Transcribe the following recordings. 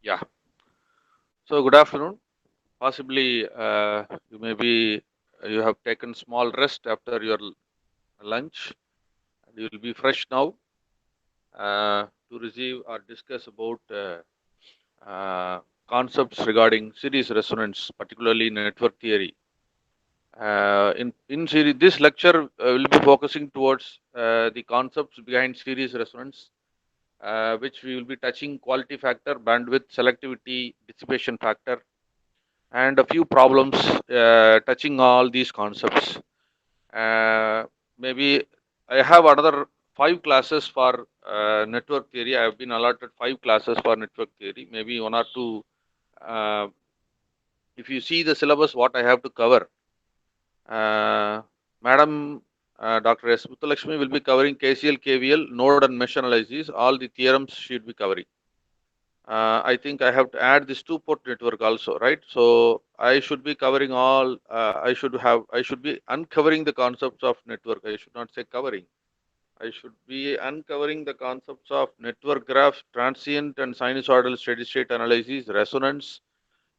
Yeah. So good afternoon. Possibly you have taken small rest after your lunch, and you will be fresh now to receive or discuss about concepts regarding series resonance, particularly network theory. In series, this lecture will be focusing towards the concepts behind series resonance, which we will be touching quality factor, bandwidth, selectivity, dissipation factor, and a few problems touching all these concepts. Uh, Maybe I have another 5 classes for network theory. I have been allotted 5 classes for network theory. Maybe one or two. Uh, if you see the syllabus, what I have to cover, Madam Dr. S. Muthalakshmi will be covering KCL, KVL, node and mesh analysis. All the theorems she will be covering. I think I have to add this two-port network also, right? So I should be covering all. I should be uncovering the concepts of network. I should not say covering. I should be uncovering the concepts of network graph, transient and sinusoidal steady-state analysis, resonance,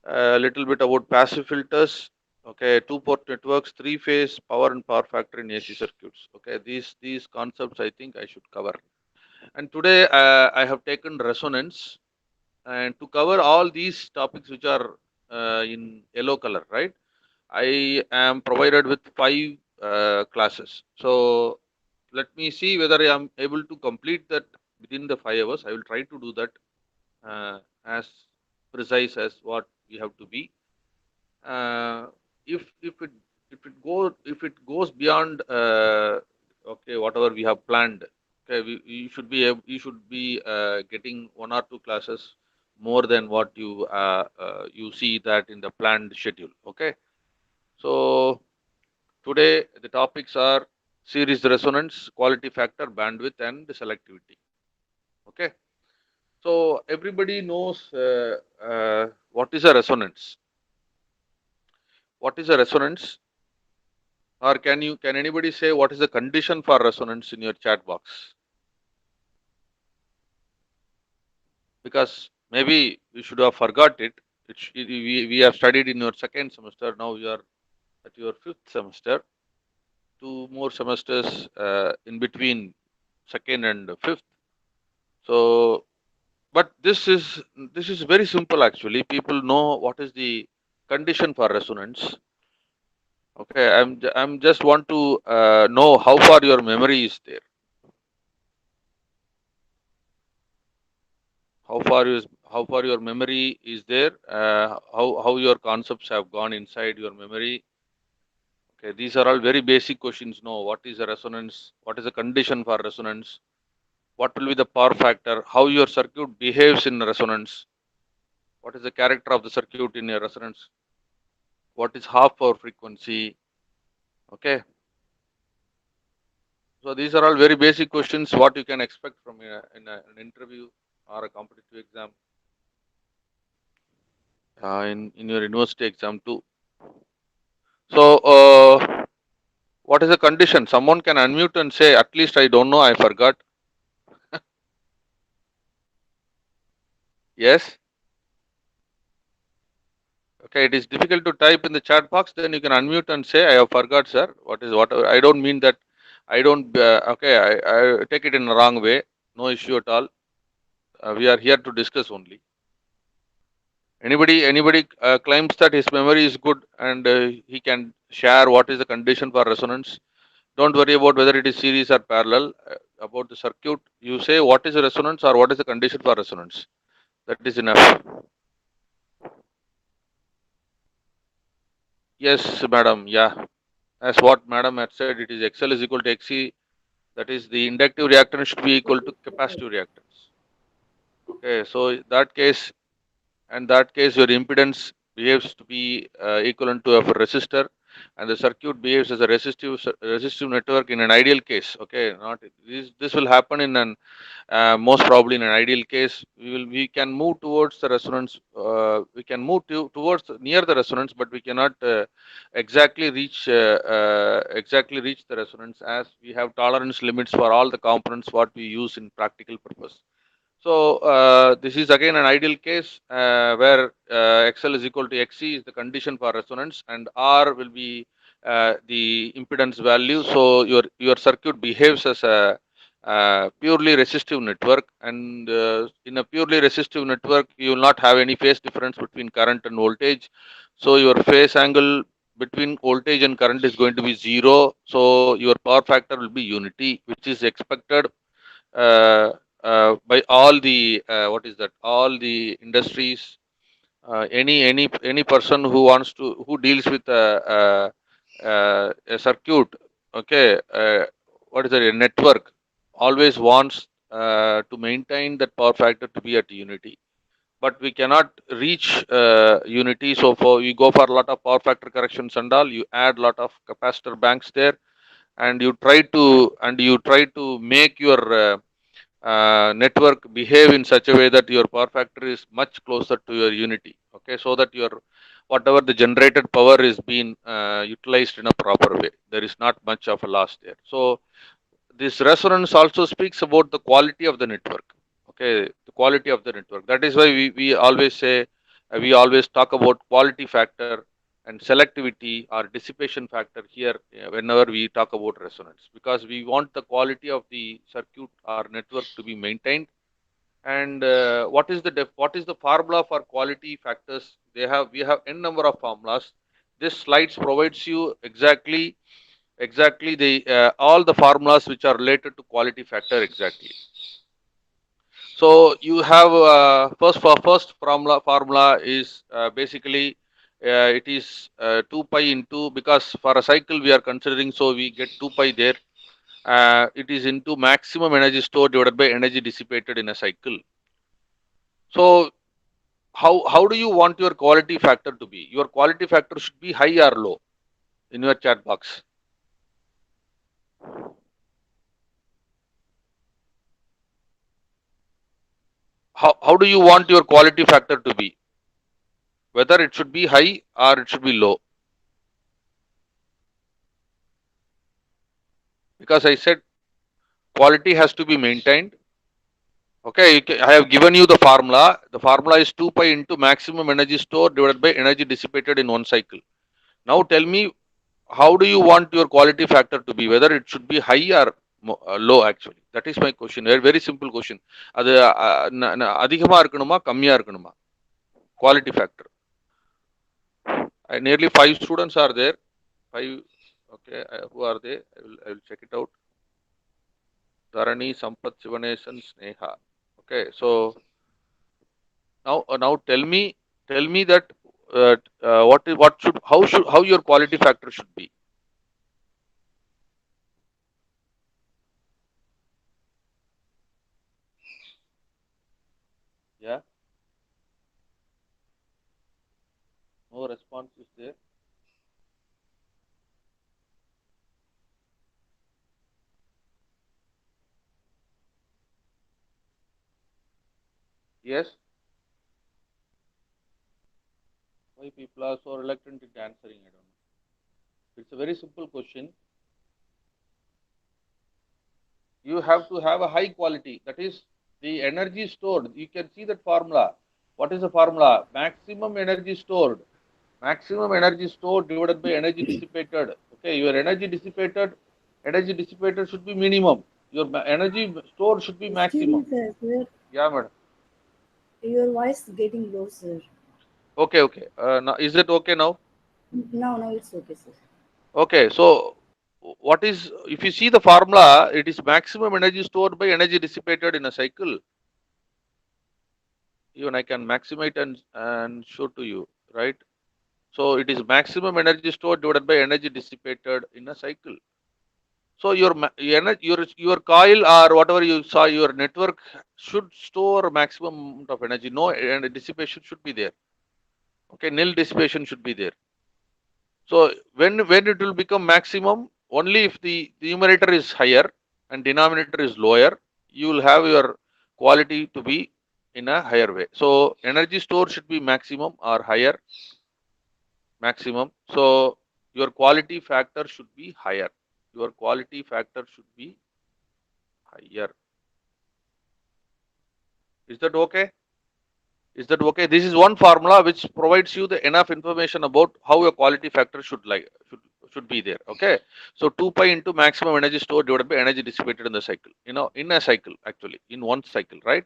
a little bit about passive filters. Okay, two-port networks, three-phase power and power factor in AC circuits. Okay, these concepts I think I should cover. And today I have taken resonance, and to cover all these topics which are in yellow color, right? I am provided with 5 classes. So let me see whether I am able to complete that within the 5 hours. I will try to do that as precise as what we have to be. Uh, if it goes beyond okay, whatever we have planned, okay, you should be getting 1 or 2 classes more than what you see that in the planned schedule. Okay, so today the topics are series resonance, quality factor, bandwidth, and selectivity. Okay, so everybody knows what is a resonance. What is a resonance? Or can anybody say what is the condition for resonance in your chat box? Because maybe you should have forgot it. We have studied in your second semester. Now you are at your fifth semester. 2 more semesters in between second and fifth. So, but this is very simple actually. People know what is the condition for resonance. Okay, I'm just want to know how far your memory is there. How far your memory is there, how your concepts have gone inside your memory. Okay, these are all very basic questions. No, what is a resonance, what is the condition for resonance, what will be the power factor, how your circuit behaves in resonance, what is the character of the circuit in a resonance, what is half power frequency. Okay, so these are all very basic questions what you can expect from an interview or a competitive exam, in your university exam too. So what is the condition? Someone can unmute and say, at least I don't know, I forgot. Yes. Okay, it is difficult to type in the chat box. Then you can unmute and say, I have forgot, sir. What? I don't mean that. I don't. Okay, I take it in the wrong way. No issue at all. We are here to discuss only. Anybody claims that his memory is good and he can share what is the condition for resonance. Don't worry about whether it is series or parallel. About the circuit, you say what is the resonance or what is the condition for resonance. That is enough. Yes, madam. Yeah. As what madam had said, it is XL is equal to XC. That is, the inductive reactance should be equal to capacitive reactance. Okay. So that case, your impedance behaves to be equivalent to of a resistor, and the circuit behaves as a resistive network in an ideal case. Okay. Not this will happen in an most probably in an ideal case we can move towards the resonance, we can move towards near the resonance, but we cannot exactly reach the resonance, as we have tolerance limits for all the components what we use in practical purpose. So this is again an ideal case where XL is equal to XC is the condition for resonance, and R will be the impedance value. So your circuit behaves as a purely resistive network, and in a purely resistive network, you will not have any phase difference between current and voltage. So your phase angle between voltage and current is going to be zero. So your power factor will be unity, which is expected uh, by all the what is that? All the industries, any person who wants to who deals with a circuit, okay, what is it? A network always wants to maintain that power factor to be at unity. But we cannot reach unity, so for you go for a lot of power factor corrections and all. You add a lot of capacitor banks there, and you try to make your network behave in such a way that your power factor is much closer to your unity, okay, so that your whatever the generated power is being utilized in a proper way. There is not much of a loss there. So this resonance also speaks about the quality of the network, okay, the quality of the network. That is why we always say, we always talk about quality factor and selectivity or dissipation factor here whenever we talk about resonance, because we want the quality of the circuit or network to be maintained. And what is the formula for quality factors? We have n number of formulas. This slides provides you exactly the all the formulas which are related to quality factor exactly. So you have first formula is basically it is 2 pi into, because for a cycle we are considering, so we get 2 pi there. It is into maximum energy stored divided by energy dissipated in a cycle. So how do you want your quality factor to be? Your quality factor should be high or low in your chat box. How do you want your quality factor to be? Whether it should be high or it should be low. Because I said quality has to be maintained. Okay, I have given you the formula. The formula is 2 pi into maximum energy stored divided by energy dissipated in one cycle. Now tell me, how do you want your quality factor to be? Whether it should be high or low actually. That is my question. Very simple question. அது அதிகமா இருக்கணுமா கம்மியா இருக்கணுமா quality factor? Nearly 5 students are there. 5. Okay, who are they? I will check it out. Dharani, Sampath, Sivanesan, Sneha. Okay, so now tell me that what should how your quality factor should be. Yeah, no response is there. Yes, why people are so reluctant in answering? I don't know. It's a very simple question. You have to have a high quality. That is the energy stored. You can see that formula. What is the formula? Maximum energy stored. Maximum energy stored divided by energy dissipated. Okay, your energy dissipated should be minimum. Your energy stored should be Excuse me, maximum. sir. Yeah, madam. Your voice is getting low, sir. Okay, okay. Now, is it okay now? Now it's okay, sir. Okay, so what is, if you see the formula, it is maximum energy stored by energy dissipated in a cycle. Even I can maximize and show to you, right? So it is maximum energy stored divided by energy dissipated in a cycle. So your coil or whatever you saw, your network should store maximum amount of energy. No, and dissipation should be there. Okay, nil dissipation should be there. So when it will become maximum, only if the numerator is higher and denominator is lower, you will have your quality to be in a higher way. So energy store should be maximum or higher, maximum. So your quality factor should be higher. Your quality factor should be higher. Is that okay? Is that okay? This is one formula which provides you the enough information about how a quality factor should be there. Okay. So 2 pi into maximum energy stored divided by energy dissipated in the cycle. In a cycle, actually, in one cycle, right?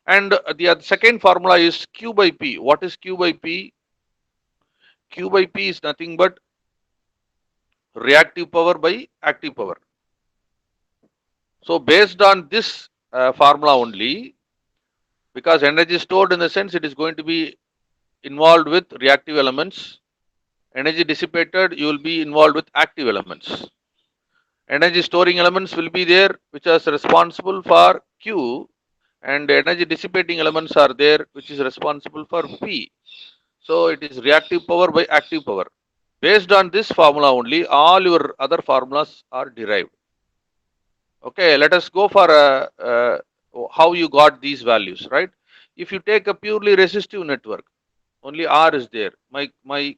And the second formula is Q by P. What is Q by P? Q by P is nothing but reactive power by active power. So based on this formula only, because energy stored in the sense it is going to be involved with reactive elements, energy dissipated you will be involved with active elements. Energy storing elements will be there which is responsible for Q, and energy dissipating elements are there which is responsible for P. So it is reactive power by active power. Based on this formula only, all your other formulas are derived. Okay, let us go for how you got these values, right? If you take a purely resistive network, only R is there. My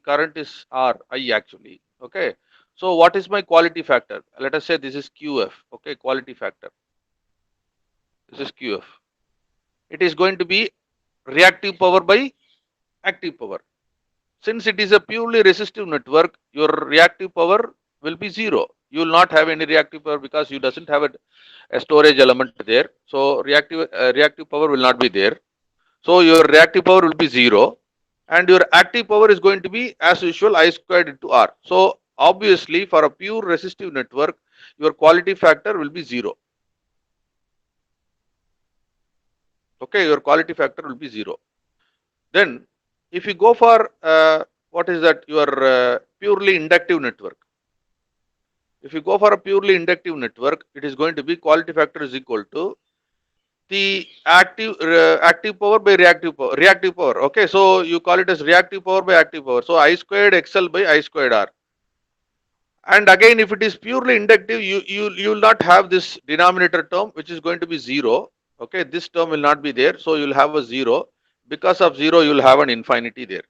current is R, I actually. Okay. So what is my quality factor? Let us say this is QF. Okay, quality factor. This is QF. It is going to be reactive power by active power. Since it is a purely resistive network, your reactive power will be zero. You will not have any reactive power because you doesn't have a storage element there. So reactive power will not be there. So your reactive power will be zero, and your active power is going to be as usual I squared into R. So obviously for a pure resistive network, your quality factor will be zero. Okay, your quality factor will be zero. Then if you go for what is that, your purely inductive network. If you go for a purely inductive network, it is going to be quality factor is equal to the active power by reactive power. Okay, so you call it as reactive power by active power. So I squared XL by I squared R. And again, if it is purely inductive, you will not have this denominator term which is going to be zero. Okay, this term will not be there, so you will have a zero. Because of zero, you will have an infinity there.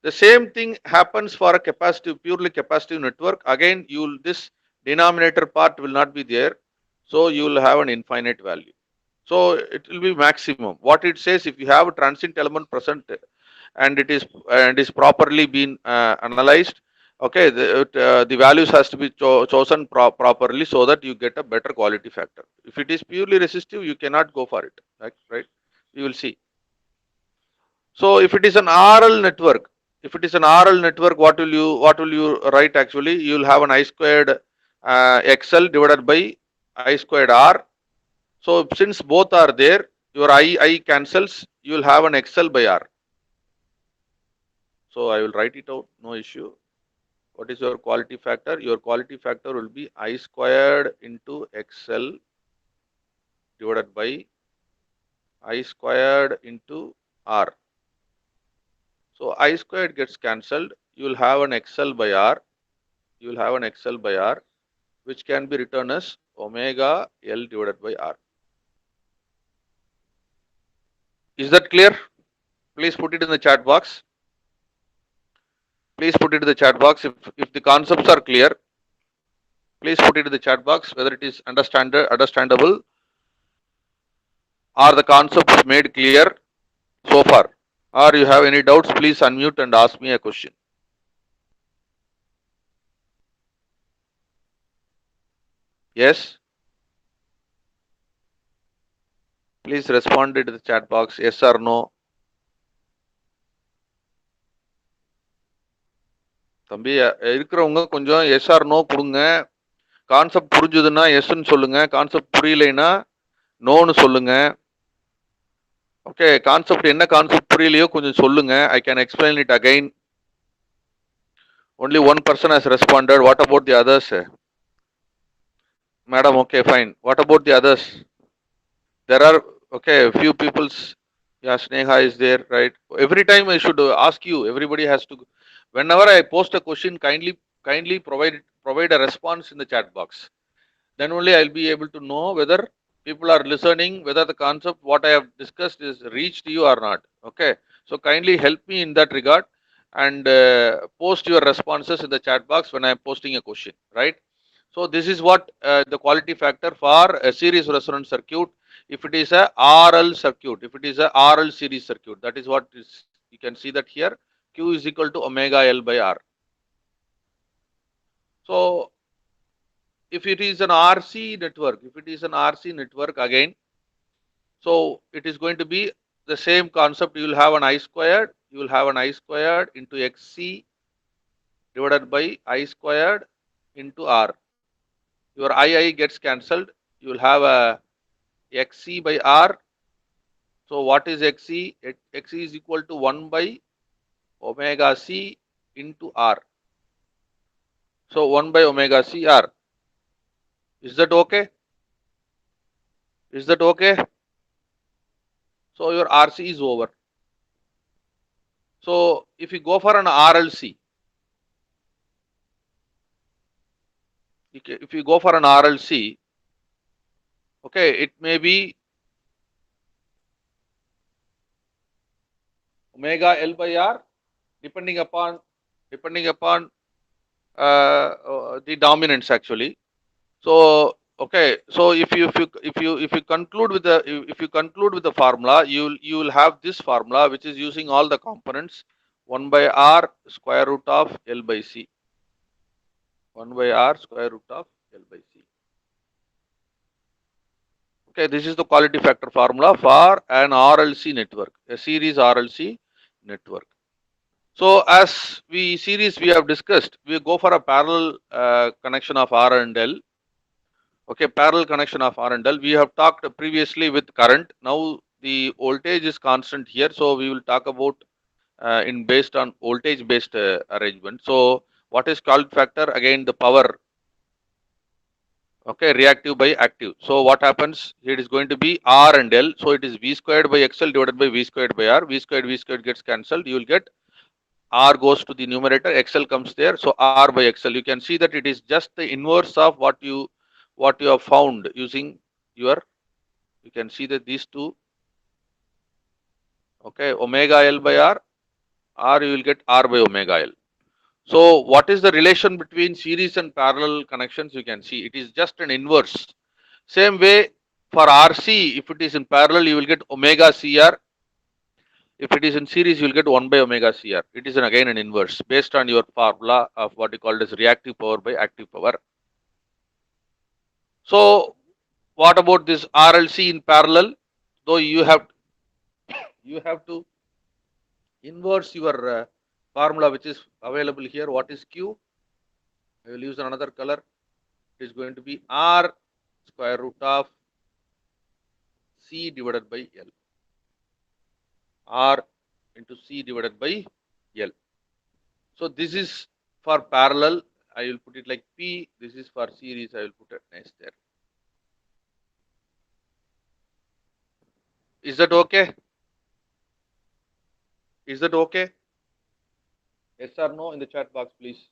The same thing happens for a purely capacitive network. Again, this denominator part will not be there, so you will have an infinite value. So it will be maximum. What it says, if you have a transient element present and it is properly been analyzed, okay, the values has to be chosen properly so that you get a better quality factor. If it is purely resistive, you cannot go for it, right? You will see. So if it is an RL network, what will you write actually? You will have an I squared XL divided by I squared R. So since both are there, your I cancels, you will have an XL by R. So I will write it out, no issue. What is your quality factor? Your quality factor will be I squared into XL divided by I squared into R. So I squared gets cancelled. You will have an XL by R. You will have an XL by R, which can be written as omega L divided by R. Is that clear? Please put it in the chat box. Please put it in the chat box. If the concepts are clear, please put it in the chat box whether it is understandable or the concepts made clear so far. Or you have any doubts, please unmute and ask me a question. Yes? Please respond to the chat box, yes or no. தம்பி இருக்கிறவங்க கொஞ்சம் S R no கொடுங்க. Concept புரிஞ்சுதுன்னா எஸ்ன்னு சொல்லுங்க, concept புரியலைன்னா நோன்னு சொல்லுங்க. Okay, concept என்ன concept புரியலையோ கொஞ்சம் சொல்லுங்க. I can explain it again. Only one person has responded. What about the others? Madam, okay, fine. What about the others? There are, okay, a few people's, yeah, Sneha is there, right? Every time I should ask you, everybody has to, whenever I post a question, kindly provide a response in the chat box. Then only I'll be able to know whether people are listening, whether the concept what I have discussed is reached you or not. Okay, so kindly help me in that regard and post your responses in the chat box when I am posting a question, right? So this is what the quality factor for a series resonance circuit if it is a RL circuit, if it is a RL series circuit, that is what is, you can see that here, Q is equal to omega L by R. So if it is an RC network, if it is an RC network again, so it is going to be the same concept. You will have an I squared, you will have an I squared into XC divided by I squared into R. Your II gets cancelled. You will have a XC by R. So what is XC? XC is equal to 1 by omega C into R. So 1 by omega C R. Is that okay? Is that okay? So your RC is over. So if you go for an RLC, if you go for an RLC, okay, it may be omega L by R, depending upon the dominance actually. So okay, so if you conclude with the formula, you will have this formula which is using all the components 1 by R square root of L by C. 1 by R square root of L by C. Okay, this is the quality factor formula for an RLC network, a series RLC network. So as we have discussed, we go for a parallel connection of R and L. Okay, parallel connection of R and L. We have talked previously with current. Now the voltage is constant here, so we will talk about in based on voltage based arrangement. So what is quality factor? Again, the power. Okay, reactive by active. So what happens? It is going to be R and L. So it is V squared by XL divided by V squared by R. V squared gets cancelled. You will get R goes to the numerator, XL comes there. So R by XL. You can see that it is just the inverse of what you have found using your. You can see that these two. Okay, omega L by R you will get R by omega L. So what is the relation between series and parallel connections? You can see it is just an inverse. Same way for RC, if it is in parallel, you will get omega CR. If it is in series, you will get 1 by omega CR. It is again an inverse based on your formula of what you call as reactive power by active power. So what about this RLC in parallel? Though you have to inverse your formula which is available here. What is Q? I will use another color. It is going to be R square root of C divided by L. R into C divided by L. So this is for parallel. I will put it like P. This is for series. I will put it nice there. Is that okay? Is that okay? Yes or no in the chat box, please.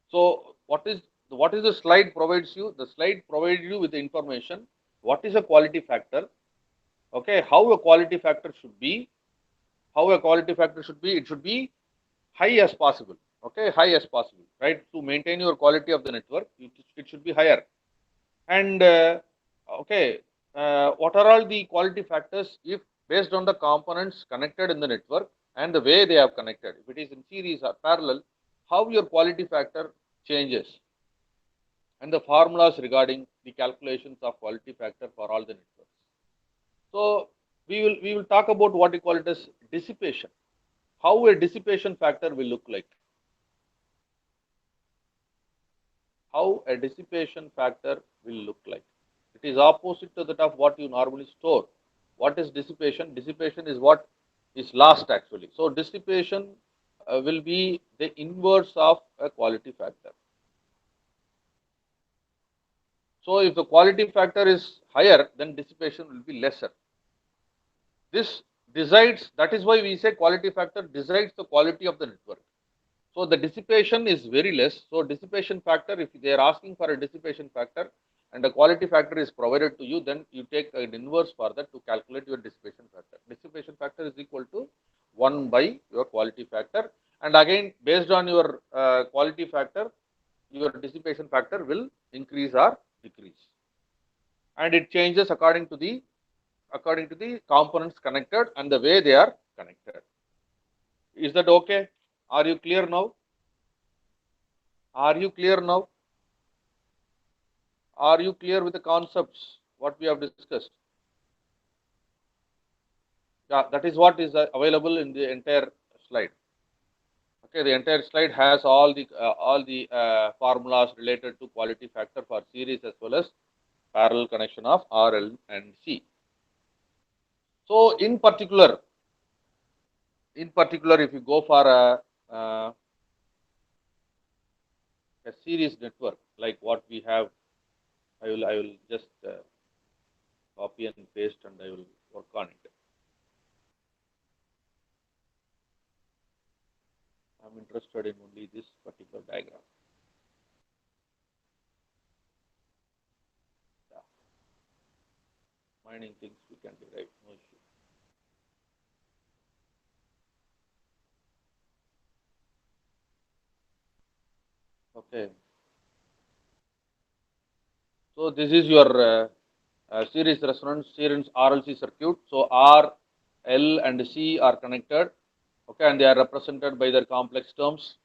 So what is the slide provides you? The slide provides you with the information. What is a quality factor? Okay, how a quality factor should be? How a quality factor should be? It should be high as possible. Okay, high as possible, right? To maintain your quality of the network, it should be higher. And okay, what are all the quality factors if based on the components connected in the network and the way they have connected? If it is in series or parallel, how your quality factor changes, and the formulas regarding the calculations of quality factor for all the networks. So we will talk about what we call it as dissipation. How a dissipation factor will look like. How a dissipation factor will look like. It is opposite to that of what you normally store. What is dissipation? Dissipation is what is lost actually. So dissipation will be the inverse of a quality factor. So if the quality factor is higher, then dissipation will be lesser. This decides, that is why we say quality factor decides the quality of the network. So the dissipation is very less. So dissipation factor, if they are asking for a dissipation factor and a quality factor is provided to you, then you take an inverse for that to calculate your dissipation factor. Dissipation factor is equal to 1 by your quality factor. And again, based on your quality factor, your dissipation factor will increase or decrease, and it changes according to the components connected and the way they are connected. Is that okay? Are you clear now? Are you clear now? Are you clear with the concepts what we have discussed? Yeah, that is what is available in the entire slide. Okay, the entire slide has all the formulas related to quality factor for series as well as parallel connection of R, L, and C. So in particular, if you go for a series network like what we have, I will just copy and paste and I will work on it. I'm interested in only this particular diagram. Yeah. Mining things we can derive, no issue. Okay. So this is your series resonance, series RLC circuit. So R, L, and C are connected. Okay, and they are represented by their complex terms.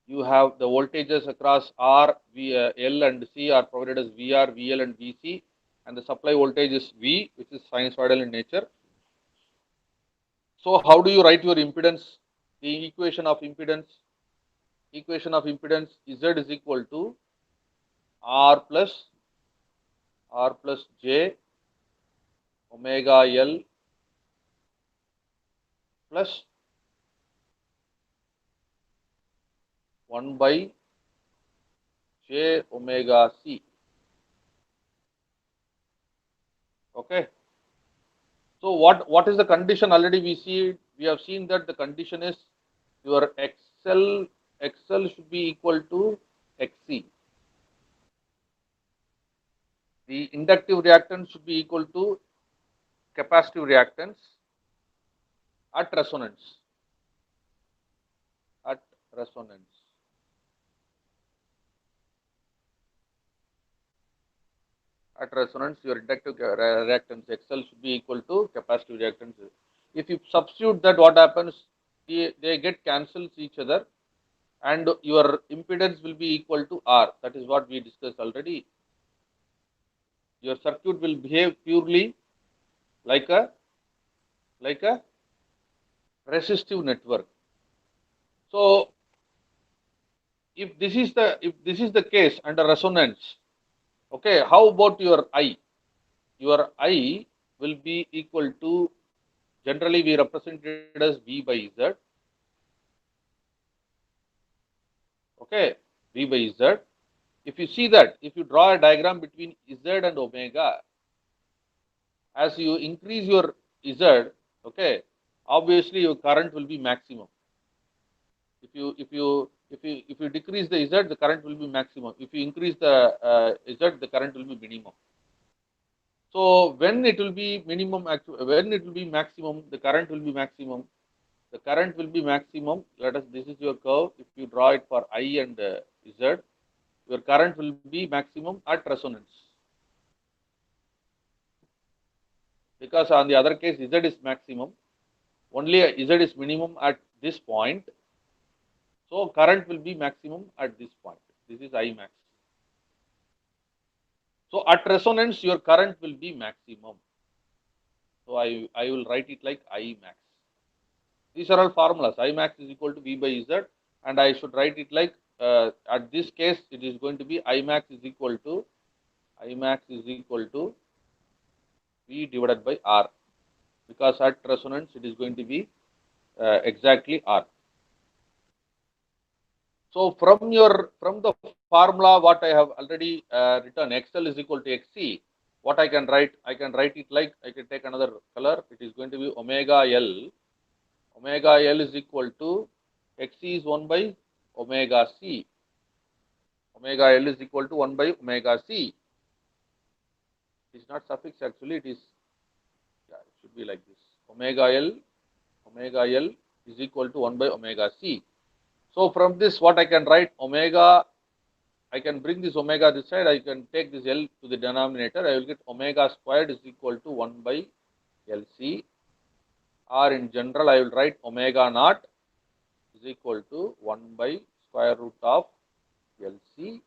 You have the voltages across R, L, and C are provided as VR, VL, and VC, and the supply voltage is V, which is sinusoidal in nature. So how do you write your impedance? The equation of impedance Z is equal to R plus J omega L plus 1 by J omega C. Okay. So what is the condition? Already we have seen that the condition is your XL should be equal to XC. The inductive reactance should be equal to capacitive reactance at resonance. At resonance. At resonance, your inductive reactance XL should be equal to capacitive reactance. If you substitute that, what happens? They get cancels each other, and your impedance will be equal to R. That is what we discussed already. Your circuit will behave purely like a resistive network. So if this is the case under resonance, okay, how about your I? Your I will be equal to, generally we represent it as V by Z. Okay, V by Z. If you see that, if you draw a diagram between Z and omega, as you increase your Z, okay, obviously your current will be maximum. If you decrease the Z, the current will be maximum. If you increase the Z, the current will be minimum. So when it will be minimum, when it will be maximum, the current will be maximum. The current will be maximum. Let us. This is your curve. If you draw it for I and Z, your current will be maximum at resonance. Because on the other case, Z is maximum. Only Z is minimum at this point. So current will be maximum at this point. This is I max. So at resonance, your current will be maximum. So I will write it like I max. These are all formulas. I max is equal to V by Z, and I should write it like at this case it is going to be I max is equal to V divided by R, because at resonance it is going to be exactly R. So from the formula what I have already written, XL is equal to XC. What I can write? I can write it like, I can take another color. It is going to be omega L. Omega L is equal to XC is 1 by omega C. Omega L is equal to 1 by omega C. It is not suffix actually. It is, yeah, it should be like this. Omega L is equal to 1 by omega C. So from this, what I can write omega, I can bring this omega this side, I can take this L to the denominator, I will get omega squared is equal to 1 by LC, or in general, I will write omega naught is equal to 1 by square root of LC,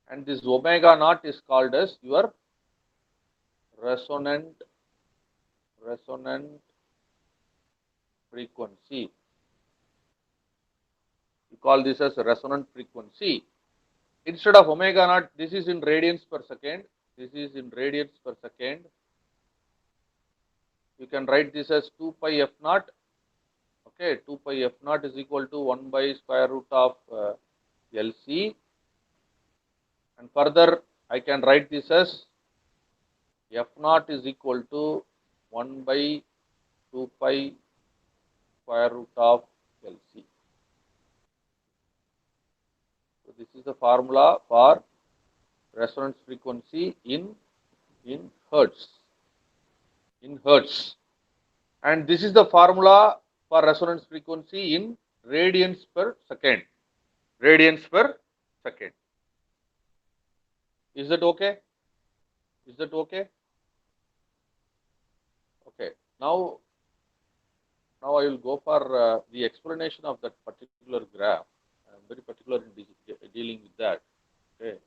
and this omega naught is called as your resonant frequency. You call this as resonant frequency. Instead of omega naught, this is in radians per second. This is in radians per second. You can write this as 2 pi f naught. Okay, 2 pi f naught is equal to 1 by square root of LC. And further, I can write this as f naught is equal to 1 by 2 pi square root of LC. So this is the formula for resonance frequency in hertz. In hertz. And this is the formula for resonance frequency in radians per second. Radians per second. Is that okay? Is that okay? Okay. Now I will go for the explanation of that particular graph. I am very particular in dealing with that. Okay.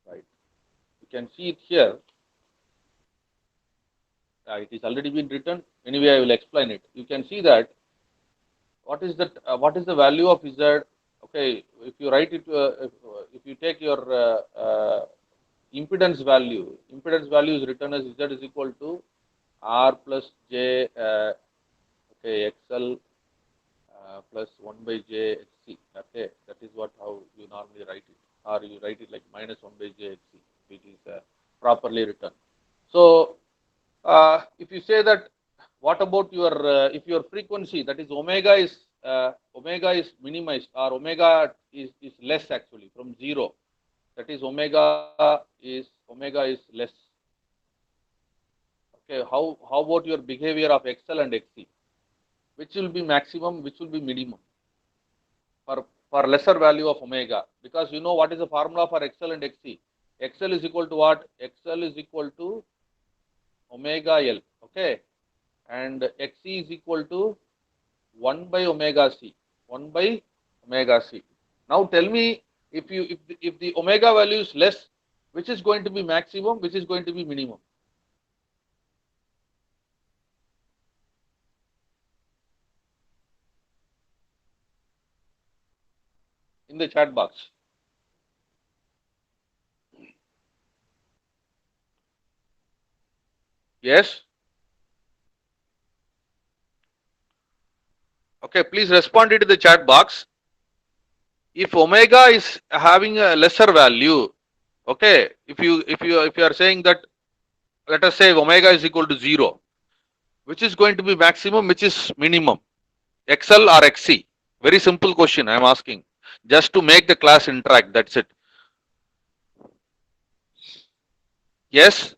Right. You can see it here. It is already been written. Anyway, I will explain it. You can see that what is that? What is the value of Z? Okay, if you write it, if you take your impedance value is written as Z is equal to R plus J, okay, XL plus 1 by J XC. Okay, that is how you normally write it, or you write it like minus 1 by J XC. It is properly written. So if you say that, what about your if your frequency, that is omega is minimized, or omega is less actually from 0, that is omega is less. Okay, how about your behavior of XL and XC? Which will be maximum, which will be minimum for lesser value of omega? Because you know what is the formula for XL and XC? XL is equal to what? XL is equal to omega L, okay, and XC is equal to 1 by omega C, 1 by omega C. Now tell me, if the omega value is less, which is going to be maximum, which is going to be minimum? In the chat box. Yes? Okay, please respond it in the chat box. If omega is having a lesser value, okay, if you are saying that, let us say omega is equal to 0, which is going to be maximum, which is minimum? XL or XC? Very simple question I am asking, just to make the class interact, that's it. Yes?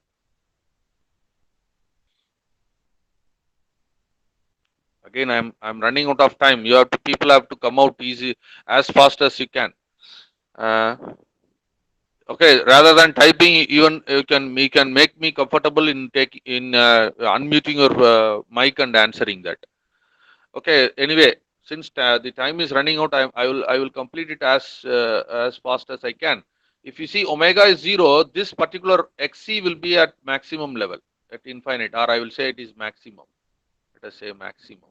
Again, I'm running out of time. People have to come out easy as fast as you can. Okay, rather than typing, even you can make me comfortable in unmuting your mic and answering that. Okay. Anyway, since the time is running out, I will complete it as fast as I can. If you see omega is 0, this particular XC will be at maximum level, at infinite, or I will say it is maximum. Let us say maximum.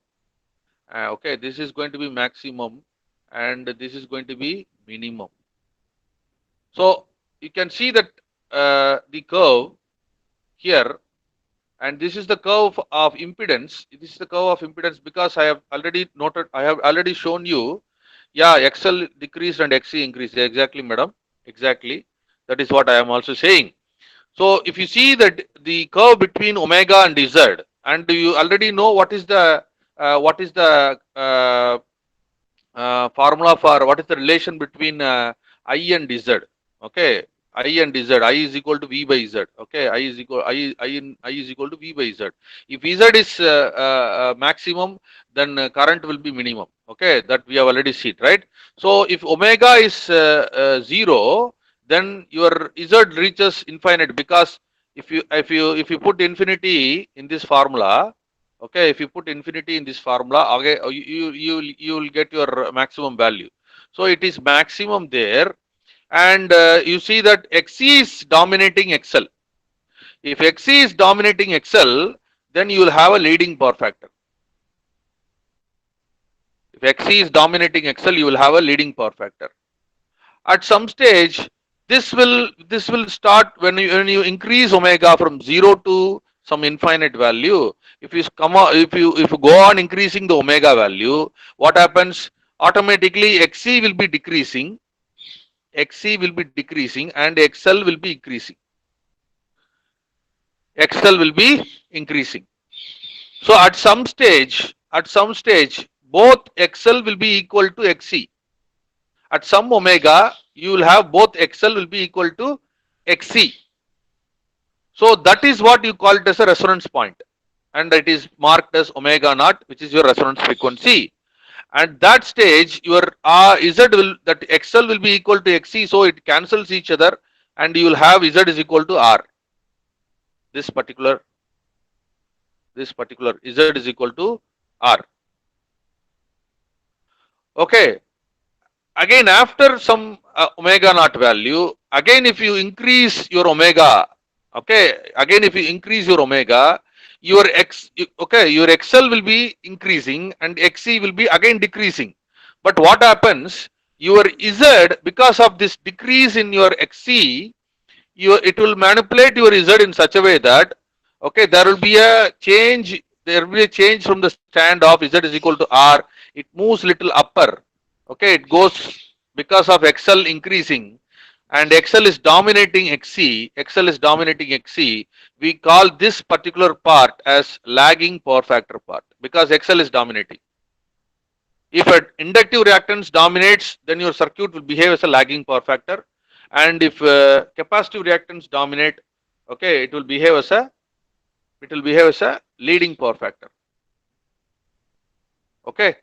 Okay, this is going to be maximum, and this is going to be minimum. So you can see that the curve here, and this is the curve of impedance. This is the curve of impedance because I have already noted, I have already shown you. Yeah, XL decreased and XC increased. Exactly, madam. Exactly. That is what I am also saying. So if you see that the curve between omega and Z, and you already know what is the formula for what is the relation between I and Z. Okay, I and Z. I is equal to V by Z. Okay, I is equal I is equal to V by Z. If Z is maximum, then current will be minimum. Okay, that we have already seen, right? So if omega is 0, then your Z reaches infinite, because if you put infinity in this formula, okay, if you put infinity in this formula, okay, you will get your maximum value. So it is maximum there, and you see that XC is dominating XL. If XC is dominating XL, then you will have a leading power factor. If XC is dominating XL, you will have a leading power factor. At some stage, this will start when you increase omega from 0 to some infinite value. If you go on increasing the omega value, what happens? Automatically XC will be decreasing, and XL will be increasing. XL will be increasing. So at some stage, both XL will be equal to XC. At some omega, you will have both XL will be equal to XC. So that is what you call it as a resonance point, and it is marked as omega naught, which is your resonance frequency. At that stage, your Z will, that XL will be equal to XC, so it cancels each other, and you will have Z is equal to R. This particular Z is equal to R. Okay. Again, after some omega naught value, again if you increase your omega, okay, again if you increase your omega, your your XL will be increasing and XC will be again decreasing. But what happens? Your Z, because of this decrease in your XC, it will manipulate your Z in such a way that, okay, there will be a change. There will be a change from the stand of Z is equal to R. It moves little upper. Okay, it goes because of XL increasing, and XL is dominating XC. XL is dominating XC. We call this particular part as lagging power factor part, because XL is dominating. If an inductive reactance dominates, then your circuit will behave as a lagging power factor, and if capacitive reactance dominate, okay, it will behave as a leading power factor. Okay.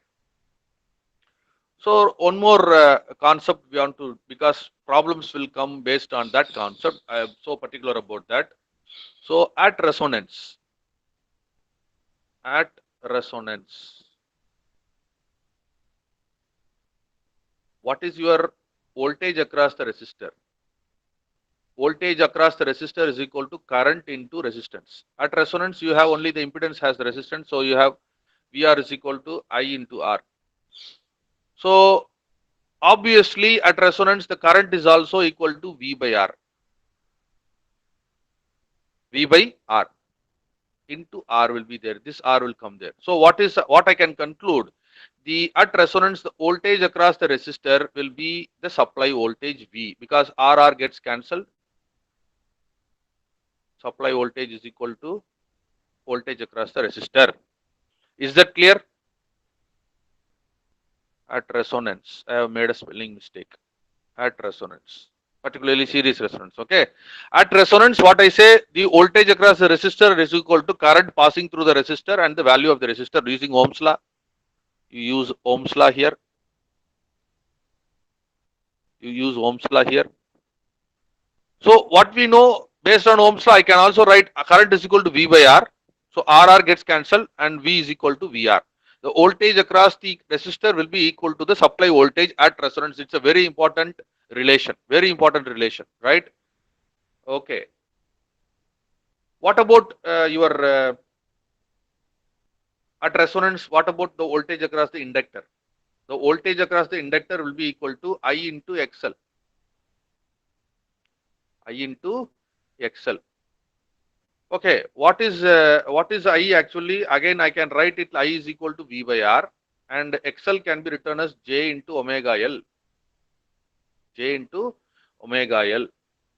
So one more concept we want to, because problems will come based on that concept. I am so particular about that. So at resonance, what is your voltage across the resistor? Voltage across the resistor is equal to current into resistance. At resonance, you have only the impedance has the resistance, so you have VR is equal to I into R. So obviously at resonance, the current is also equal to V by R. V by R into R will be there. This R will come there. So what I can conclude? At resonance, the voltage across the resistor will be the supply voltage V, because RR gets cancelled. Supply voltage is equal to voltage across the resistor. Is that clear? At resonance, I have made a spelling mistake. At resonance, particularly series resonance. Okay. At resonance, what I say, the voltage across the resistor is equal to current passing through the resistor and the value of the resistor using Ohm's law. You use Ohm's law here. So what we know based on Ohm's law, I can also write current is equal to V by R. So RR gets cancelled and V is equal to VR. The voltage across the resistor will be equal to the supply voltage at resonance. It's a very important relation, right? Okay. What about at resonance, what about the voltage across the inductor? The voltage across the inductor will be equal to I into XL. Okay, what is I actually? Again, I can write it I is equal to V by R, and XL can be written as J into omega L.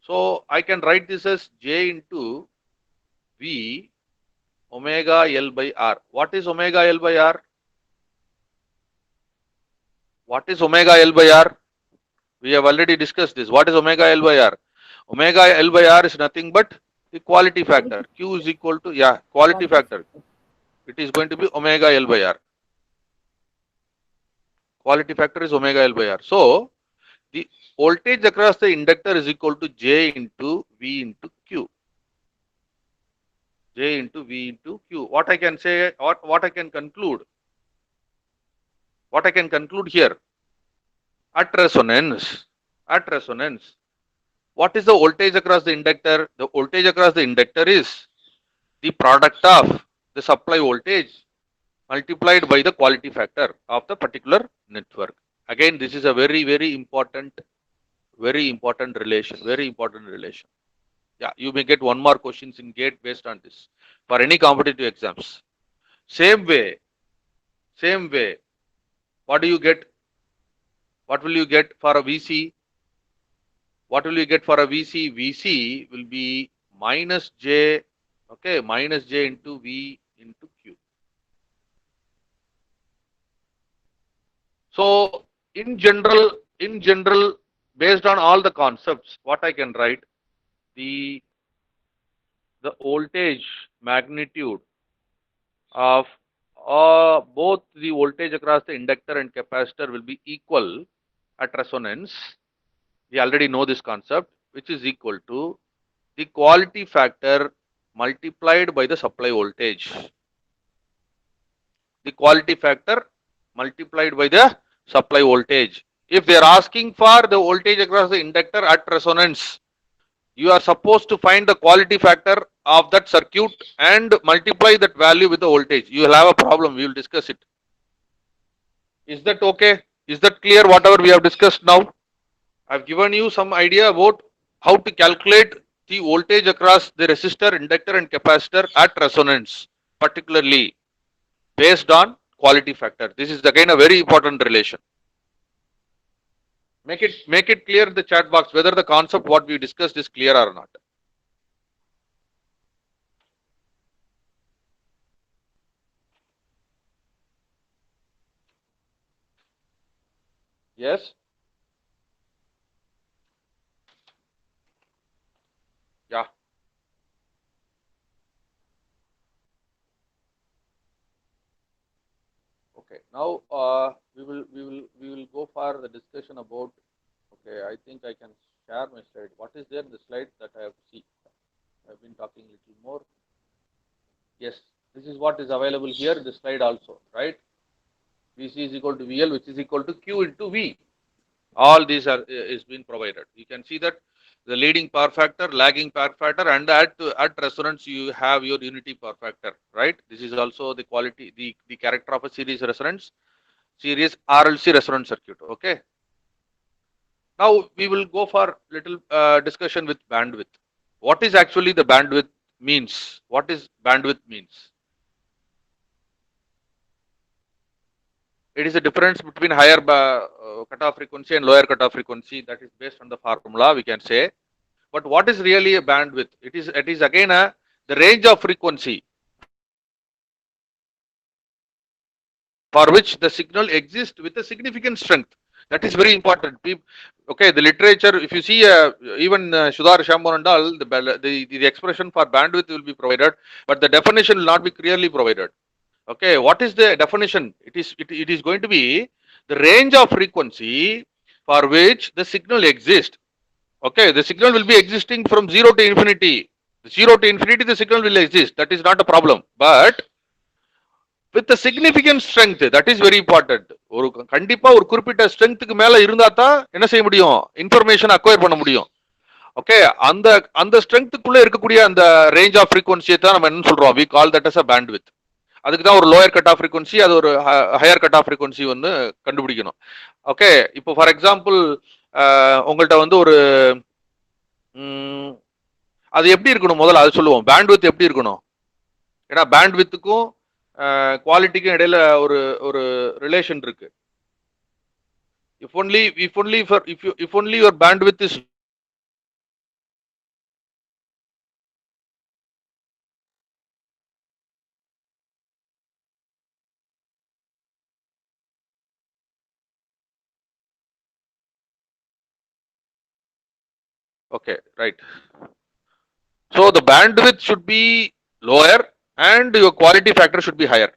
So I can write this as J into V omega L by R. What is omega L by R? We have already discussed this. What is omega L by R? Omega L by R is nothing but the quality factor. Q is equal to, yeah, quality factor. It is going to be omega L by R. Quality factor is omega L by R. So, the voltage across the inductor is equal to J into V into Q. J into V into Q. What I can say, what I can conclude? What I can conclude here? At resonance, what is the voltage across the inductor? The voltage across the inductor is the product of the supply voltage multiplied by the quality factor of the particular network. Again, this is a very important relation. Very important relation. Yeah, you may get one more questions in GATE based on this for any competitive exams. Same way. What do you get? What will you get for a VC? What will you get for a VC? VC will be minus J, okay, minus J into V into Q. So in general, based on all the concepts, what I can write, the voltage magnitude of both the voltage across the inductor and capacitor will be equal at resonance. We already know this concept, which is equal to the quality factor multiplied by the supply voltage. The quality factor multiplied by the supply voltage. If they are asking for the voltage across the inductor at resonance, you are supposed to find the quality factor of that circuit and multiply that value with the voltage. You will have a problem. We will discuss it. Is that okay? Is that clear? Whatever we have discussed now, I've given you some idea about how to calculate the voltage across the resistor, inductor, and capacitor at resonance, particularly based on quality factor. This is again a very important relation. Make it clear in the chat box whether the concept what we discussed is clear or not. Yes? Yeah. Okay. Now we will go for the discussion about. Okay, I think I can share my slide. What is there in the slide that I have to see? I've been talking a little more. Yes, this is what is available here in the slide also, right? VC is equal to VL, which is equal to Q into V. All these are is being provided. You can see that the leading power factor, lagging power factor, and at resonance you have your unity power factor, right? This is also the quality, the character of a series resonance, series RLC resonance circuit. Okay. Now we will go for little discussion with bandwidth. What is actually the bandwidth means? What is bandwidth means? It is a difference between higher cutoff frequency and lower cutoff frequency. That is based on the formula, we can say. But what is really a bandwidth? It is again the range of frequency for which the signal exists with a significant strength. That is very important. Okay, the literature, if you see even Sudhar Shambon and all, the expression for bandwidth will be provided, but the definition will not be clearly provided. Okay, what is the definition? It is going to be the range of frequency for which the signal exists. Okay, the signal will be existing from 0 to infinity. 0 to infinity, the signal will exist. That is not a problem. But with a significant strength, that is very important. ஒரு கண்டிப்பா ஒரு குறிப்பிட்ட ஸ்ட்ரெங்க்த்துக்கு மேல இருந்தா தான் என்ன செய்ய முடியும், இன்ஃபர்மேஷன் அக்வயர் பண்ண முடியும். ஓகே, அந்த அந்த ஸ்ட்ரெங்க்த்துக்குள்ள இருக்கக்கூடிய அந்த ரேஞ்ச் ஆஃப் ஃப்ரீக்வன்சியை தான் நம்ம என்ன சொல்றோம், we call that as a bandwidth. அதுக்கு தான் ஒரு லோயர் கட் ஆஃப் ஃப்ரீக்வன்சி, அது ஒரு ஹையர் கட் ஆஃப் ஃப்ரீக்வன்சி வந்து கண்டுபிடிக்கணும். ஓகே, இப்போ ஃபார் எக்ஸாம்பிள் உங்கள்கிட்ட வந்து ஒரு அது எப்படி இருக்கணும், முதல்ல அது சொல்லுவோம். பேண்ட்வித் எப்படி இருக்கணும்? ஏன்னா பேண்ட்வித்துக்கும் குவாலிட்டிக்கும் இடையில ஒரு ஒரு ரிலேஷன் இருக்கு. if only your bandwidth is Okay, right. So the bandwidth should be lower and your quality factor should be higher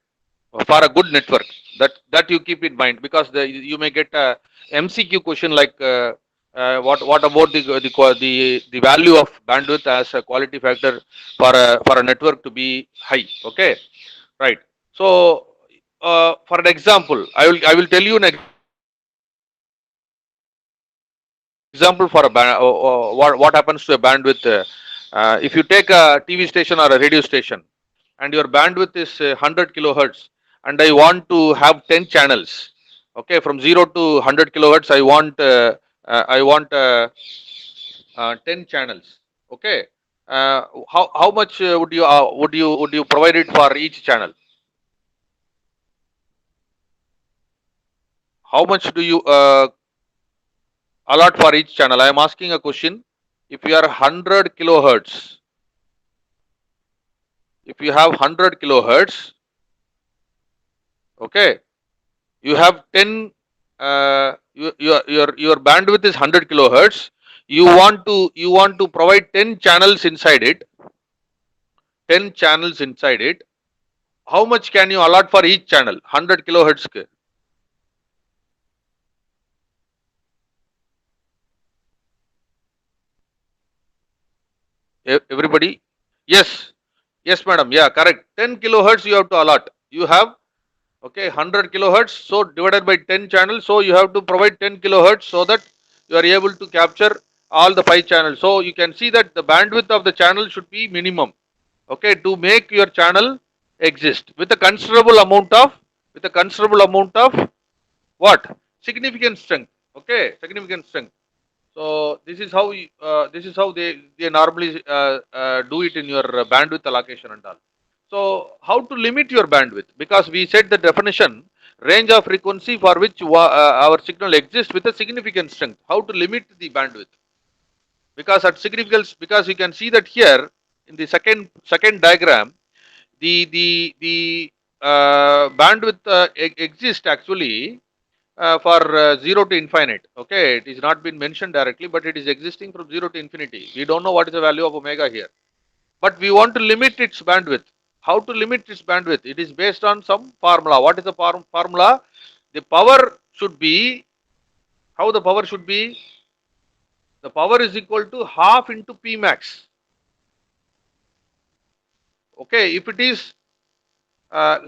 for a good network. That you keep in mind, because you may get a MCQ question like what about the value of bandwidth as a quality factor for a network to be high. Okay, right. So for an example, I will tell you an example for what happens to a bandwidth. If you take a TV station or a radio station and your bandwidth is 100 kilohertz, and I want to have 10 channels. Okay, from 0 to 100 kilohertz, I want 10 channels. Okay, how much would you provide it for each channel? How much do you allot for each channel? I am asking a question. If you are 100 kilohertz, if you have 100 kilohertz, okay, you have 10, your bandwidth is 100 kilohertz. You want to provide 10 channels inside it. 10 channels inside it. How much can you allot for each channel? 100 kilohertz ke. Everybody? Yes. Yes, madam. Yeah, correct. 10 kilohertz you have to allot. You have, okay, 100 kilohertz. So divided by 10 channels. So you have to provide 10 kilohertz so that you are able to capture all the 5 channels. So you can see that the bandwidth of the channel should be minimum. Okay, to make your channel exist with a considerable amount of what? Significant strength. Okay, significant strength. So this is how they normally do it in your bandwidth allocation and all. So how to limit your bandwidth? Because we said the definition, range of frequency for which our signal exists with a significant strength. How to limit the bandwidth? Because at significance, because you can see that here in the second diagram, the bandwidth exists actually for 0 to infinite. Okay, it is not been mentioned directly, but it is existing from 0 to infinity. We don't know what is the value of omega here, but we want to limit its bandwidth. How to limit its bandwidth? It is based on some formula. What is the formula? The power should be, how the power should be? The power is equal to half into P max. Okay, if it is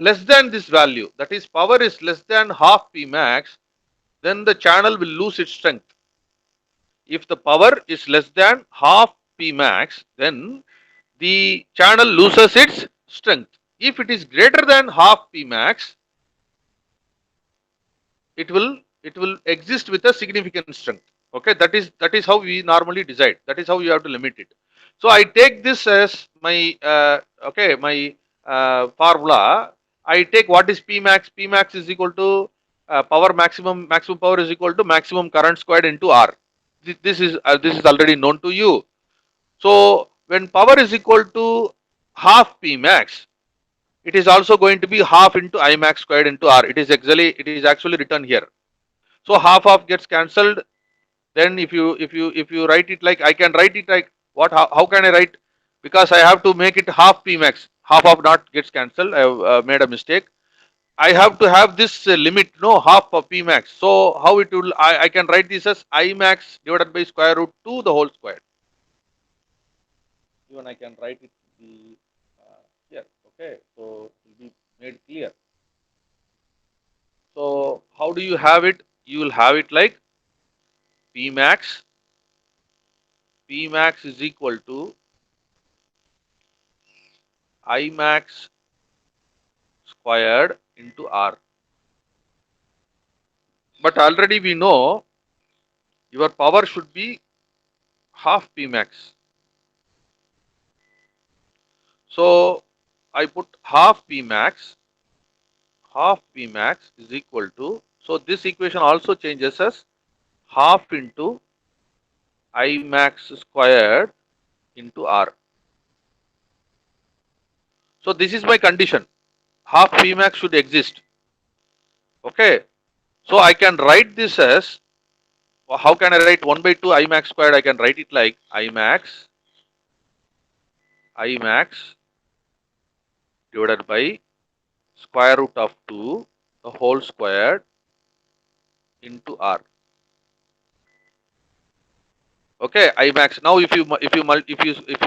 less than this value, that is power is less than half P max, then the channel will lose its strength. If the power is less than half P max, then the channel loses its strength. If it is greater than half P max, it will exist with a significant strength. Okay, that is how we normally decide. That is how you have to limit it. So I take this as my my formula. I take what is P max. P max is equal to power maximum power is equal to maximum current squared into R. This is already known to you. So when power is equal to half P max, it is also going to be half into I max squared into R. It is actually written here. So half gets cancelled. Then if you write it like, I can write it like what? How can I write? Because I have to make it half P max. Half of not gets cancelled. I have made a mistake. I have to have this limit, no, half of P max. So how it will? I can write this as I max divided by square root 2 the whole square. Even I can write it here. Okay, so it will be made clear. So how do you have it? You will have it like P max. P max is equal to I max squared into R. But already we know your power should be half P max. So I put half P max. Half P max is equal to, so this equation also changes as half into I max squared into R. So this is my condition. Half P max should exist. Okay. So I can write this as how can I write 1 by 2 I max squared? I can write it like I max divided by square root of 2 the whole squared into R. Okay, I max. Now if you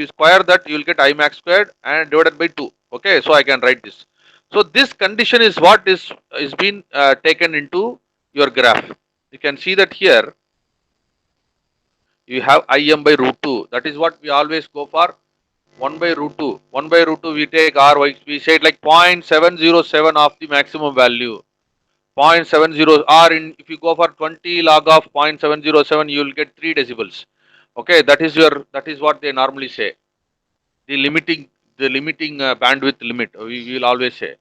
square that, you will get I max squared and divided by 2. Okay, so I can write this. So this condition is what is been taken into your graph. You can see that here you have Im by root 2. That is what we always go for. 1 by root 2. 1 by root 2 we take R, we say it like 0.707 of the maximum value. 0.70 R in, if you go for 20 log of 0.707, you will get 3 decibels. Okay, that is what they normally say. The limiting bandwidth limit, we will always say.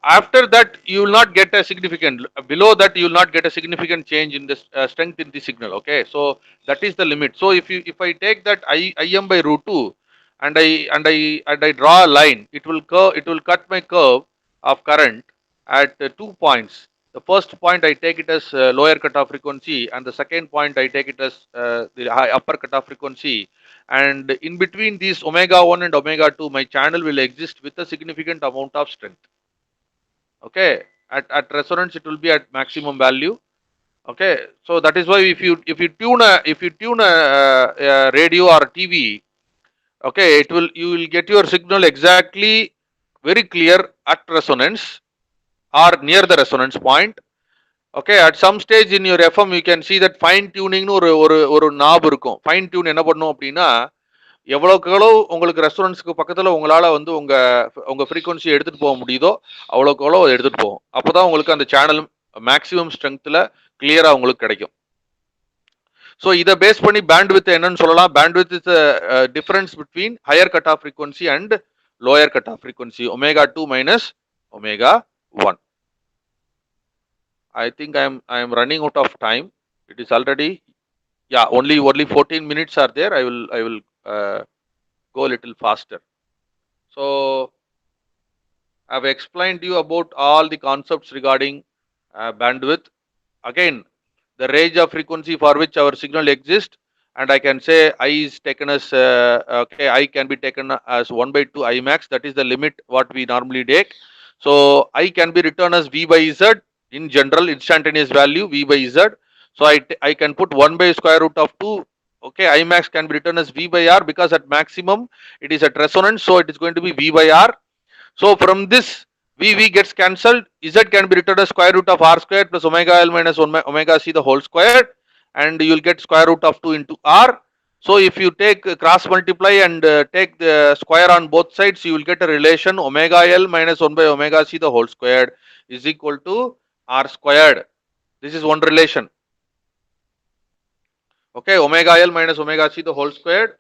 After that, you will not get a significant, below that you will not get a significant change in the strength in the signal. Okay, so that is the limit. So if I take that Im by root 2 and I draw a line, it will cut my curve of current at 2 points. The first point I take it as lower cutoff frequency, and the second point I take it as the upper cutoff frequency. And in between these omega 1 and omega 2, my channel will exist with a significant amount of strength. Okay, at resonance it will be at maximum value. Okay, so that is why if you tune a radio or TV, okay, you will get your signal exactly very clear at resonance or near the resonance point. Okay, at some stage in your FM you can see that fine tuning ஒரு knob இருக்கும். Fine tune என்ன பண்ணும் அப்படின்னா, எவ்வளவுக்கு எவ்வளவு உங்களுக்கு ரெஸ்டாரண்ட்ஸ்க்கு பக்கத்துல உங்களால வந்து உங்க ஃப்ரீக்வன்சி எடுத்துட்டு போக முடியுதோ அவ்வளவுக்கு எவ்வளவு எடுத்துட்டு போகும். அப்பதான் உங்களுக்கு அந்த சேனல் மேக்ஸிமம் ஸ்ட்ரெங்த்ல கிளியரா உங்களுக்கு கிடைக்கும். ஸோ இதை பேஸ் பண்ணி பேண்ட்வித் என்னன்னு சொல்லலாம். Bandwidth is difference between higher cut off frequency and lower cut off frequency omega 2 minus omega 1. I think I am running out of time. It is already, yeah, only 14 minutes are there. I will go a little faster. So I've explained to you about all the concepts regarding bandwidth. Again, the range of frequency for which our signal exists, and I can say I is taken as okay, I can be taken as 1 by 2 I max. That is the limit what we normally take. So I can be written as V by Z in general instantaneous value V by Z. So I can put 1 by square root of 2. Okay, I max can be written as V by R because at maximum it is at resonance, so it is going to be V by R. So from this V gets cancelled. Z can be written as square root of R squared plus omega L minus omega C the whole squared, and you will get square root of 2 into R. So if you take cross multiply and take the square on both sides, you will get a relation omega L minus 1 by omega C the whole squared is equal to R squared. This is one relation. Okay, omega L minus omega C the whole squared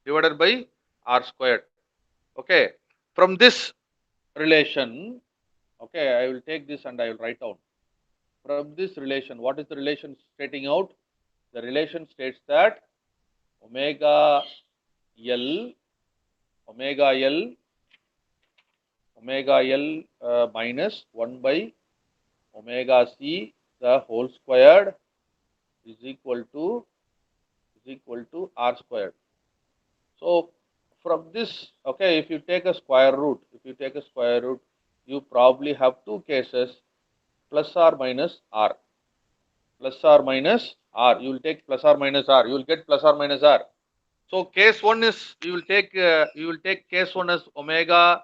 divided by R squared. Okay, from this relation, okay, I will take this and I will write down. From this relation, what is the relation stating out? The relation states that omega L minus 1 by omega C the whole squared is equal to R squared. So from this, okay, if you take a square root, you probably have two cases, plus or minus R. Plus or minus R. You will take plus or minus R. You will get plus or minus R. So case 1 is you will take case 1 as omega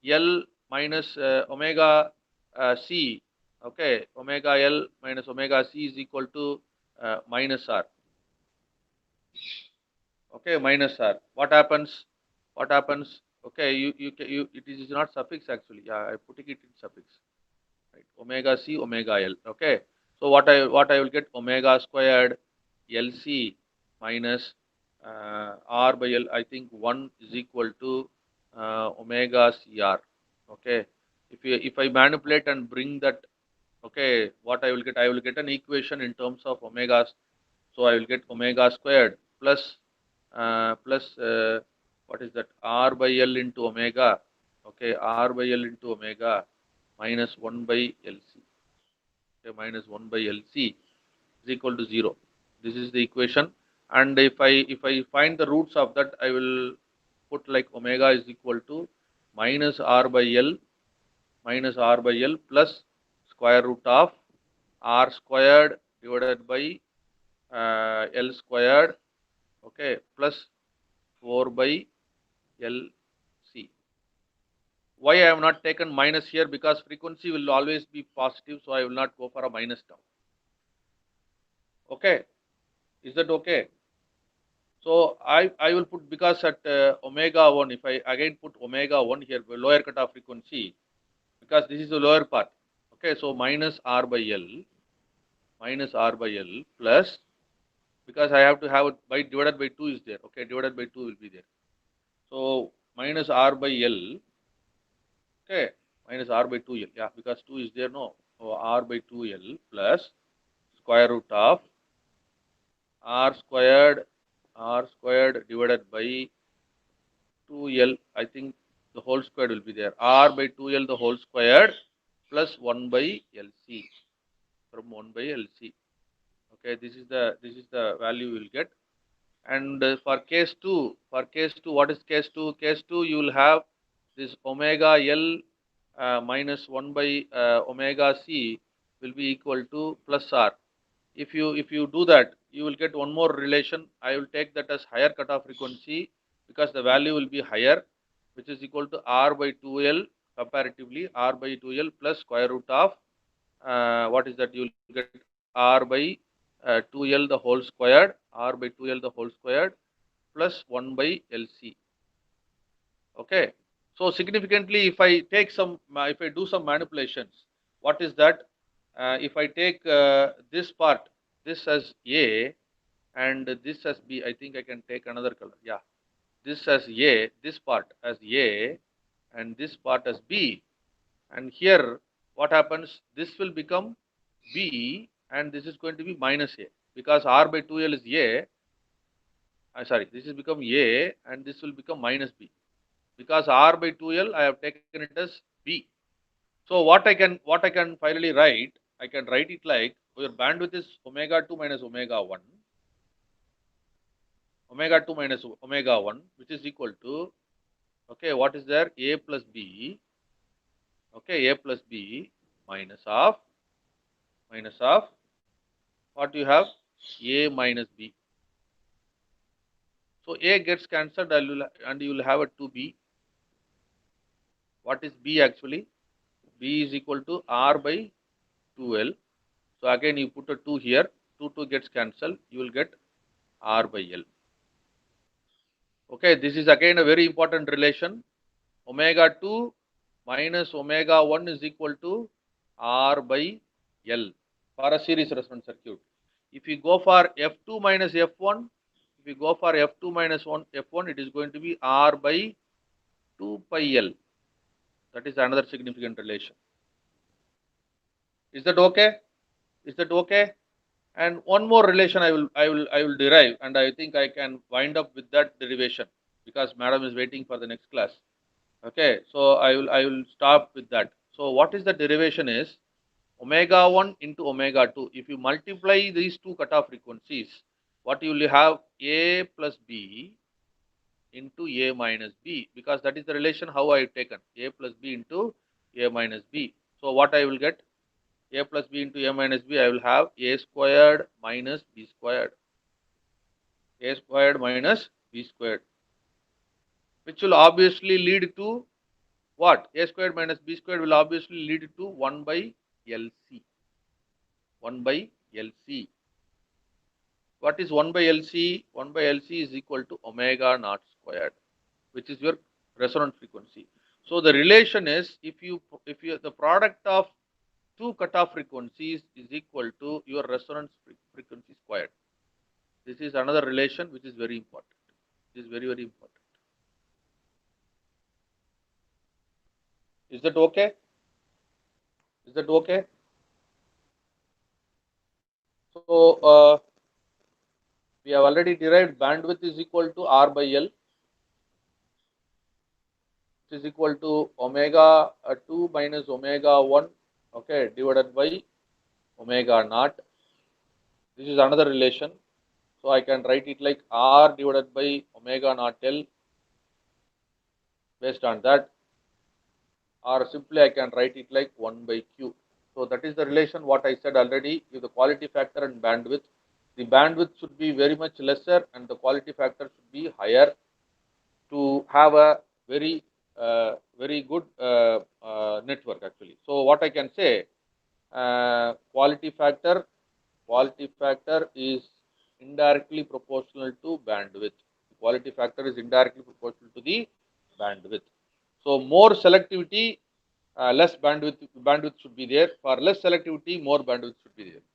L minus omega C. Okay, omega L minus omega C is equal to minus R. Okay, minus R. What happens? Okay, it is not suffix actually. Yeah, I putting it in suffix. Right, omega C, omega L. Okay, so what I will get omega squared LC minus R by L. I think 1 is equal to omega CR. Okay, if I manipulate and bring that, okay, what I will get an equation in terms of omegas. So I will get omega squared plus what is that, R by L into omega. Okay, R by L into omega minus 1 by LC. Okay, minus 1 by LC is equal to 0. This is the equation. And if I find the roots of that, I will put like omega is equal to minus r by L plus square root of r squared divided by L squared, okay, plus 4 by LC. Why I have not taken minus here? Because frequency will always be positive, so I will not go for a minus term. Okay, is that okay? So I will put, because at omega 1, if I again put omega 1 here, lower cutoff frequency, because this is the lower part. Okay, so minus r by L plus, because I have to have it by divided by 2 is there. Okay, divided by 2 will be there. So minus r by L, okay, minus r by 2L, yeah, because 2 is there, no. So r by 2L plus square root of r squared divided by 2L, I think the whole squared will be there. R by 2L the whole squared plus 1 by LC, from 1 by LC. Okay, this is the value you will get. And for case 2, what is case 2? Case 2, you will have this omega L minus 1 by omega C will be equal to plus R. If you do that, you will get one more relation. I will take that as higher cutoff frequency, because the value will be higher, which is equal to R by 2L, comparatively R by 2L plus square root of what is that? You will get R by 2L the whole squared, R by 2L the whole squared plus 1 by LC. Okay. So significantly, if I do some manipulations, what is that? If I take this part, this as A, and this as B, I think I can take another color. Yeah, this as A, this part as A, and this part as B. And here, what happens? This will become B, and this is going to be minus A, because R by 2L is A. Sorry, this is become A, and this will become minus B, because R by 2L I have taken it as B. So what I can finally write, I can write it like your bandwidth is omega 2 minus omega 1, which is equal to, okay, what is there? A plus B, okay, A plus B minus of what you have? A minus B. So A gets cancelled, and you will have a 2B. What is B actually? B is equal to R by 2L. So again you put a 2 here, 2 gets cancelled, you will get R by L. Okay, this is again a very important relation. Omega 2 minus omega 1 is equal to R by L for a series resonance circuit. If you go for F2 minus F1, F1, it is going to be R by 2 pi L. That is another significant relation. Is that okay? Is that okay? And one more relation I will derive, and I think I can wind up with that derivation, because madam is waiting for the next class. Okay, so I will stop with that. So what is the derivation is omega 1 into omega 2. If you multiply these two cutoff frequencies, what you will have? A plus B into A minus B, because that is the relation how I have taken A plus B into A minus B. So what I will get? A plus B into A minus B, I will have A squared minus B squared. A squared minus B squared, which will obviously lead to what? A squared minus B squared will obviously lead to 1 by LC. 1 by LC. What is 1 by LC? 1 by LC is equal to omega naught squared, which is your resonance frequency. So the relation is, if you the product of two cutoff frequencies is equal to your resonance frequency squared. This is another relation which is very important. It is very, very important. Is that okay? Is that okay? So we have already derived bandwidth is equal to R by L, which is equal to omega 2 minus omega 1, okay, divided by omega naught. This is another relation. So I can write it like R divided by omega naught L based on that, or simply I can write it like 1 by Q. So that is the relation what I said already. If the quality factor and bandwidth, the bandwidth should be very much lesser and the quality factor should be higher to have a very good network actually. So what I can say, quality factor is indirectly proportional to bandwidth. Quality factor is indirectly proportional to the bandwidth. So more selectivity, less bandwidth should be there. For less selectivity, more bandwidth should be there.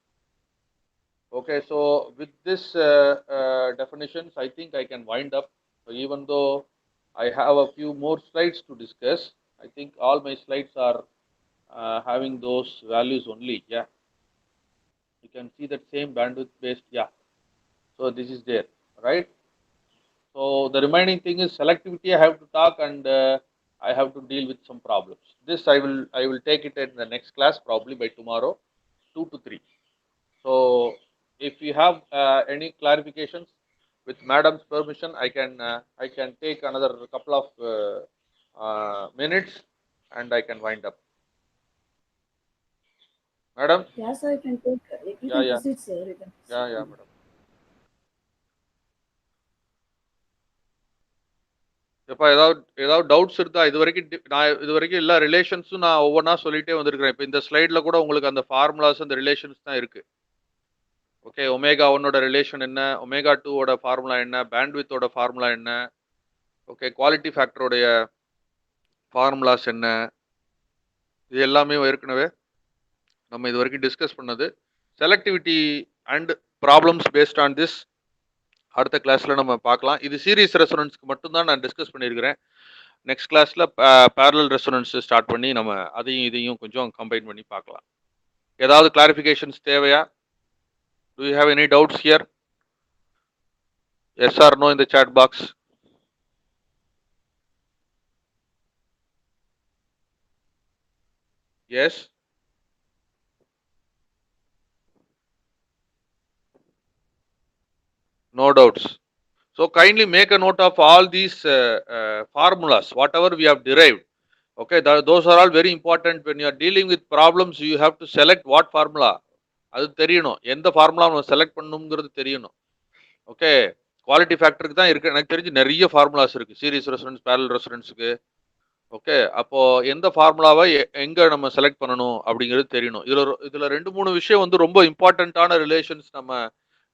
Okay, so with this definitions, I think I can wind up. So even though I have a few more slides to discuss, I think all my slides are having those values only. Yeah, you can see that same bandwidth based. Yeah, so this is there, right? So the remaining thing is selectivity. I have to talk and I have to deal with some problems. This I will take it in the next class, probably by tomorrow, 2 to 3. So if you have any clarifications, with madam's permission, I can take another couple of minutes and I can wind up. Madam? Yeah, sir, you can take, you Yeah, can yeah, proceed, sir. You can yeah, proceed. yeah, madam. இப்போ ஏதாவது doubts இருந்தா இது வரைக்கும் நான் இது வரைக்கும் எல்லா ரிலேஷன்ஸும் நான் ஒவ்வொன்றா சொல்லிட்டே வந்திருக்கிறேன். இப்போ இந்த ஸ்லைடில் கூட உங்களுக்கு அந்த ஃபார்முலாஸ் அந்த ரிலேஷன்ஸ் தான் இருக்கு. ஓகே, ஒமேகா ஒன்னோட ரிலேஷன் என்ன, ஒமேகா டூவோட ஃபார்முலா என்ன, பேண்ட்வித்தோட ஃபார்முலா என்ன, ஓகே குவாலிட்டி ஃபேக்டருடைய ஃபார்முலாஸ் என்ன, இது எல்லாமே ஏற்கனவே நம்ம இது வரைக்கும் டிஸ்கஸ் பண்ணது. Selectivity and problems based on this அடுத்த கிளாஸில் நம்ம பார்க்கலாம். இது சீரிஸ் ரெசோனன்ஸ்க்கு மட்டும்தான் நான் டிஸ்கஸ் பண்ணியிருக்கிறேன். நெக்ஸ்ட் கிளாஸில் பேரலல் ரெசோனன்ஸ் ஸ்டார்ட் பண்ணி நம்ம அதையும் இதையும் கொஞ்சம் கம்பைன் பண்ணி பார்க்கலாம். ஏதாவது கிளாரிஃபிகேஷன்ஸ் தேவையா? Do you have any doubts here? Yes or no in the chat box? Yes? No doubts. So kindly make a note of all these formulas, whatever we have derived. Okay, those are all very important. When you are dealing with problems, you have to select what formula. அது தெரியணும், எந்த formula நம்ம select பண்ணணுங்கிறது தெரியணும். Okay, quality ஃபேக்டருக்கு தான் இருக்கு. எனக்கு தெரிஞ்சு நிறைய ஃபார்முலாஸ் இருக்கு சீரிஸ் ரெசோனன்ஸ், பேரலல் ரெசோனன்ஸுக்கு. ஓகே, அப்போ எந்த ஃபார்முலாவை எங்க நம்ம செலக்ட் பண்ணணும் அப்படிங்கிறது தெரியணும். இதுல 2-3 விஷயம் வந்து ரொம்ப இம்பார்ட்டன்டான ரிலேஷன்ஸ் நம்ம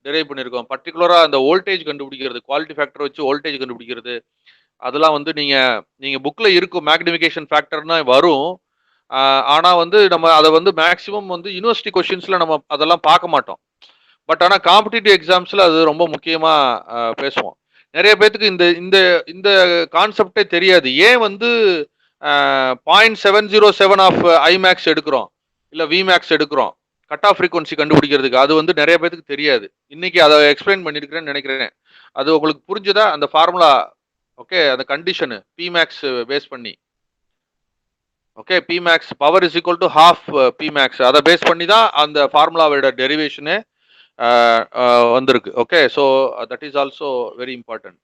டெரைவ் பண்ணியிருக்கோம். பர்டிகுலரா அந்த வோல்டேஜ் கண்டுபிடிக்கிறது, குவாலிட்டி ஃபேக்டர் வச்சு வோல்டேஜ் கண்டுபிடிக்கிறது, அதெல்லாம் வந்து நீங்க புக்ல இருக்கும் மேக்னிஃபிகேஷன் ஃபேக்டர்னா வரும். ஆனா வந்து நம்ம அதை வந்து மேக்சிமம் வந்து யூனிவர்சிட்டி கொஸ்டின்ஸ்ல நம்ம அதெல்லாம் பார்க்க மாட்டோம். பட் ஆனால் காம்படிட்டிவ் எக்ஸாம்ஸ்ல அது ரொம்ப முக்கியமா பேசுவோம். நிறைய பேத்துக்கு இந்த இந்த இந்த கான்செப்டே தெரியாது. ஏன் வந்து 0.707 ஆஃப் ஐமேக்ஸ் எடுக்கிறோம் இல்லை விமேக்ஸ் எடுக்கிறோம் கட் ஆஃப் ஃப்ரீக்வன்சி கண்டுபிடிக்கிறதுக்கு, அது வந்து நிறைய பேத்துக்கு தெரியாது. இன்னைக்கு அதை எக்ஸ்பிளைன் பண்ணியிருக்கிறேன்னு நினைக்கிறேன். அது உங்களுக்கு புரிஞ்சுதா அந்த ஃபார்முலா? ஓகே, அந்த கண்டிஷனு பிமேக்ஸ் பேஸ் பண்ணி, okay P max power is equal to half P max, அதை பேஸ் பண்ணி தான் அந்த ஃபார்முலாவோட டெரிவேஷனு வந்திருக்கு. Okay, so that is also very important.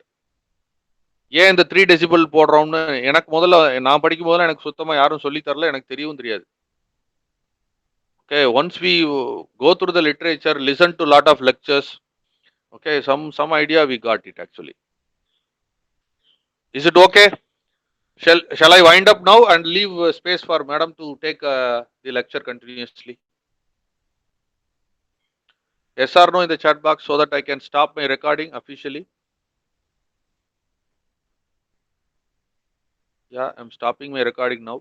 ஏன் இந்த 3 டெசிபிள் போடுறோம்னு எனக்கு முதல்ல நான் படிக்கும் போதெல்லாம் எனக்கு சுத்தமாக யாரும் சொல்லி தரல, எனக்கு தெரியவும் தெரியாது. Okay, once we go through the literature, listen to lot of lectures, okay some idea we got it actually. Is it okay? Shall I wind up now and leave space for madam to take the lecture continuously? Yes or no in the chat box so that I can stop my recording officially. Yeah, I'm stopping my recording now.